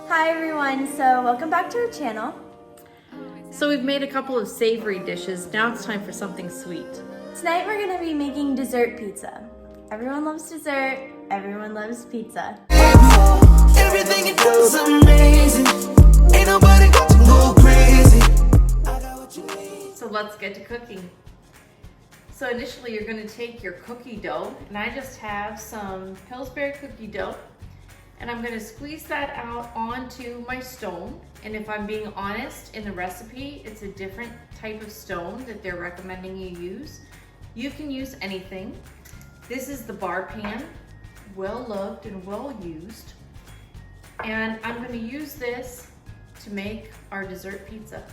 Hi everyone, so welcome back to our channel. So we've made a couple of savory dishes. Now it's time for something sweet. Tonight we're gonna be making dessert pizza. Everyone loves dessert, everyone loves pizza. Everything you do is amazing. Ain't nobody got to go crazy. I got what you need. So let's get to cooking. So initially you're going to take your cookie dough, and I just have some Pillsbury cookie dough, and I'm going to squeeze that out onto my stone. And if I'm being honest, in the recipe it's a different type of stone that they're recommending you use. You can use anything. This is the bar pan, well loved and well used. And I'm going to use this to make our dessert pizza.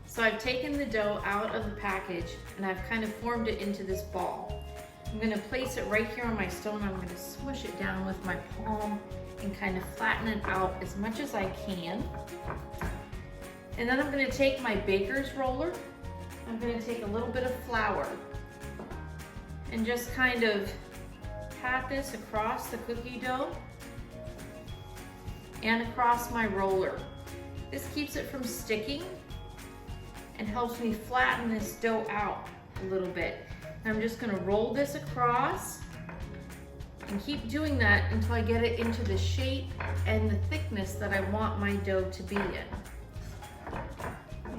So I've taken the dough out of the package and I've kind of formed it into this ball. I'm going to place it right here on my stone. I'm going to smush it down with my palm and kind of flatten it out as much as I can. And then I'm going to take my baker's roller. I'm going to take a little bit of flour and just kind of pat this across the cookie dough and across my roller. This keeps it from sticking and helps me flatten this dough out a little bit. And I'm just gonna roll this across and keep doing that until I get it into the shape and the thickness that I want my dough to be in.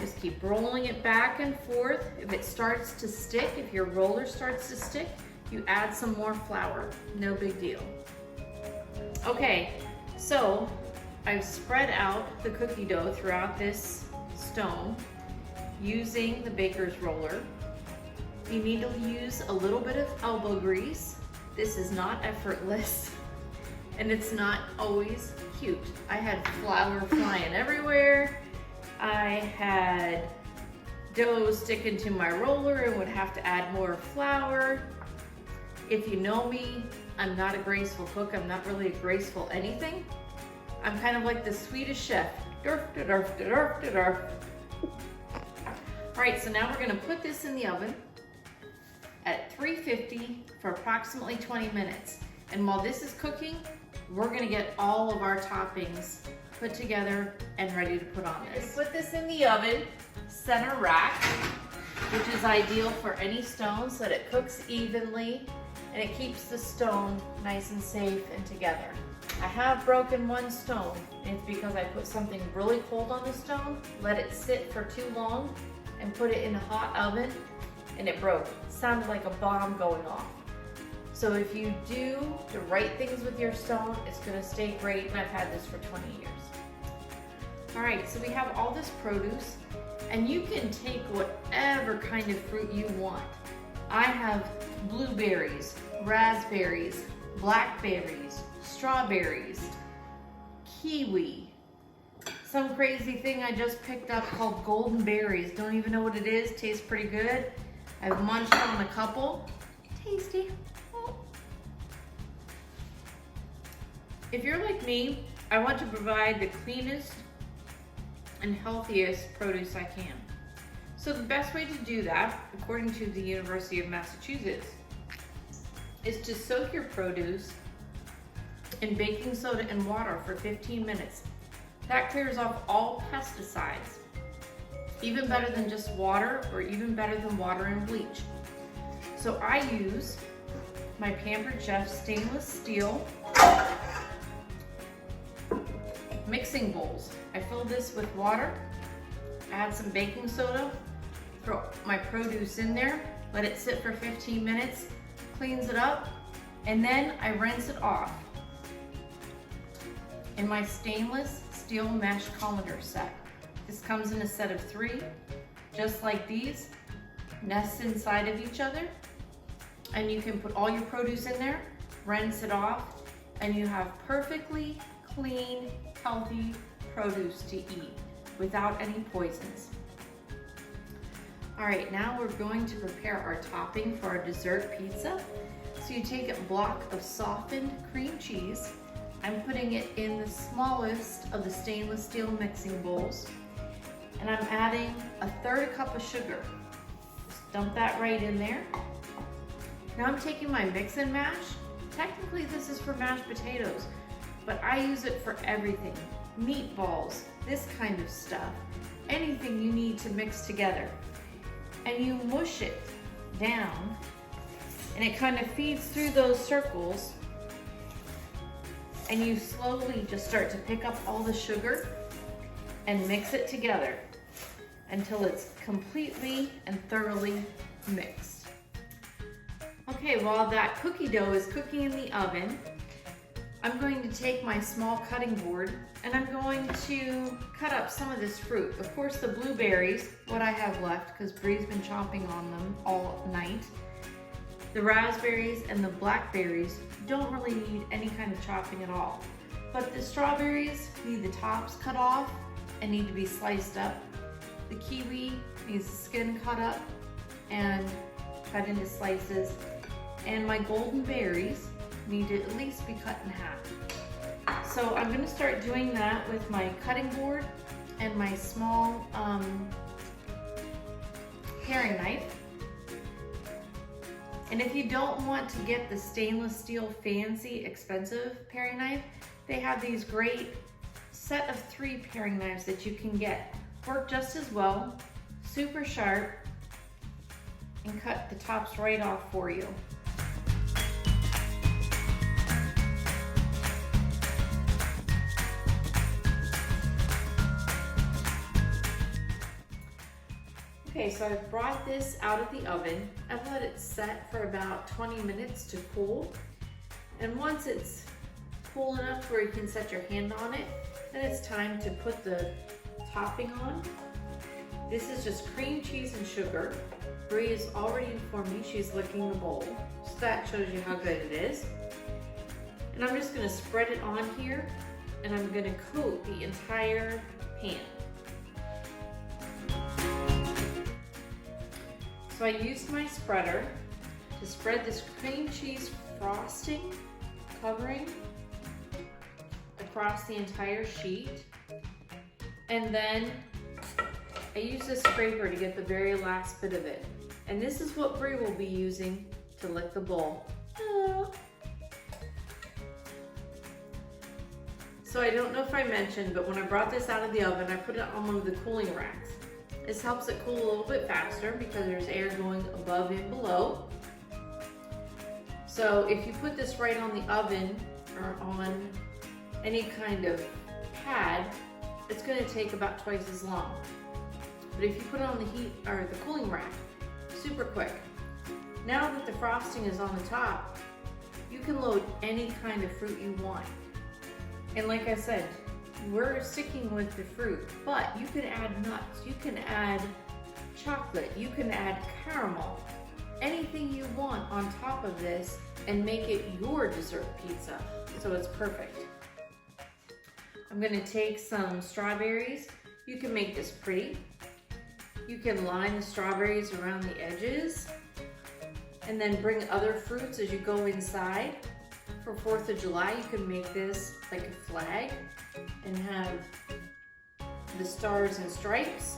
Just keep rolling it back and forth. If it starts to stick, if your roller starts to stick, you add some more flour, no big deal. Okay, so I've spread out the cookie dough throughout this stone using the baker's roller. You need to use a little bit of elbow grease. This is not effortless and it's not always cute. I had flour flying everywhere. I had dough sticking to my roller and would have to add more flour. If you know me, I'm not a graceful cook. I'm not really a graceful anything. I'm kind of like the Swedish chef. Durf, durf, durf, durf. All right, so now we're gonna put this in the oven at 350 for approximately 20 minutes. And while this is cooking, we're gonna get all of our toppings put together and ready to put on this. Put this in the oven, center rack, which is ideal for any stone so that it cooks evenly and it keeps the stone nice and safe and together. I have broken one stone. It's because I put something really cold on the stone, let it sit for too long, and put it in a hot oven, and it broke. It sounded like a bomb going off. So if you do the right things with your stone, it's gonna stay great, and I've had this for 20 years. All right, so we have all this produce, and you can take whatever kind of fruit you want. I have blueberries, raspberries, blackberries, strawberries, kiwi, some crazy thing I just picked up called golden berries. Don't even know what it is, tastes pretty good. I've munched on a couple, tasty. If you're like me, I want to provide the cleanest and healthiest produce I can. So the best way to do that, according to the University of Massachusetts, is to soak your produce in baking soda and water for 15 minutes. That clears off all pesticides, even better than just water, or even better than water and bleach. So I use my Pampered Chef stainless steel mixing bowls. I fill this with water, add some baking soda, throw my produce in there, let it sit for 15 minutes, cleans it up, and then I rinse it off in my stainless steel mesh colander set. This comes in a set of 3, just like these, nest inside of each other, and you can put all your produce in there, rinse it off, and you have perfectly clean, healthy produce to eat without any poisons. All right, now we're going to prepare our topping for our dessert pizza. So you take a block of softened cream cheese. I'm putting it in the smallest of the stainless steel mixing bowls, and I'm adding 1/3 cup of sugar. Just dump that right in there. Now I'm taking my mix and mash. Technically this is for mashed potatoes, but I use it for everything. Meatballs, this kind of stuff. Anything you need to mix together. And you mush it down, and it kind of feeds through those circles, and you slowly just start to pick up all the sugar and mix it together until it's completely and thoroughly mixed. Okay, while that cookie dough is cooking in the oven, I'm going to take my small cutting board and I'm going to cut up some of this fruit. Of course, the blueberries, what I have left, because Bree's been chomping on them all night. The raspberries and the blackberries don't really need any kind of chopping at all. But the strawberries need the tops cut off and need to be sliced up. The kiwi needs the skin cut up and cut into slices. And my golden berries need to at least be cut in half. So I'm gonna start doing that with my cutting board and my small paring knife. And if you don't want to get the stainless steel fancy expensive paring knife, they have these great set of 3 paring knives that you can get. Work just as well, super sharp, and cut the tops right off for you. Okay, so I've brought this out of the oven. I've let it set for about 20 minutes to cool. And once it's cool enough where you can set your hand on it, then it's time to put the topping on. This is just cream cheese and sugar. Bree has already informed me she's licking the bowl, so that shows you how good it is. And I'm just gonna spread it on here, and I'm gonna coat the entire pan. So I used my spreader to spread this cream cheese frosting covering across the entire sheet. And then I used a scraper to get the very last bit of it. And this is what Bree will be using to lick the bowl. So I don't know if I mentioned, but when I brought this out of the oven, I put it on one of the cooling racks. This helps it cool a little bit faster because there's air going above and below. So if you put this right on the oven or on any kind of pad, it's going to take about twice as long. But if you put it on the heat or the cooling rack, super quick. Now that the frosting is on the top, you can load any kind of fruit you want. And like I said, we're sticking with the fruit, but you can add nuts, you can add chocolate, you can add caramel, anything you want on top of this and make it your dessert pizza. So it's perfect. I'm gonna take some strawberries. You can make this pretty. You can line the strawberries around the edges and then bring other fruits as you go inside. For 4th of July, you can make this like a flag and have the stars and stripes.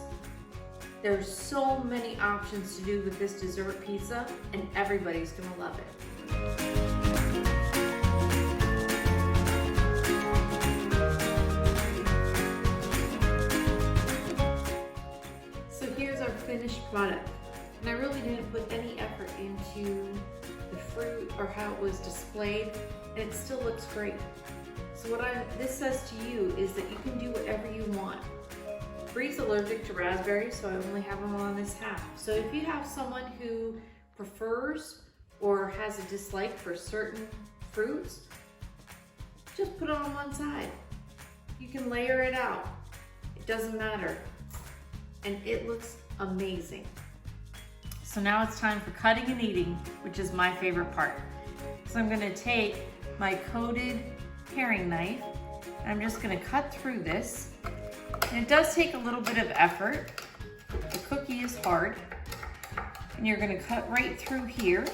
There's so many options to do with this dessert pizza, and everybody's gonna love it. So here's our finished product. And I really didn't put any effort into the fruit or how it was displayed, and it still looks great. So what this says to you is that you can do whatever you want. Bree's allergic to raspberries, so I only have them on this half. So if you have someone who prefers or has a dislike for certain fruits, just put it on one side. You can layer it out. It doesn't matter. And it looks amazing. So now it's time for cutting and eating, which is my favorite part. So I'm gonna take my coated paring knife, and I'm just gonna cut through this. And it does take a little bit of effort. The cookie is hard. And you're gonna cut right through here.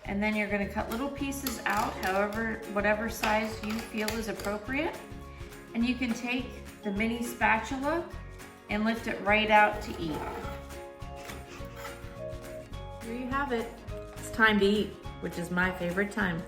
And then you're gonna cut little pieces out, whatever size you feel is appropriate. And you can take the mini spatula and lift it right out to eat. There you have it. It's time to eat, which is my favorite time.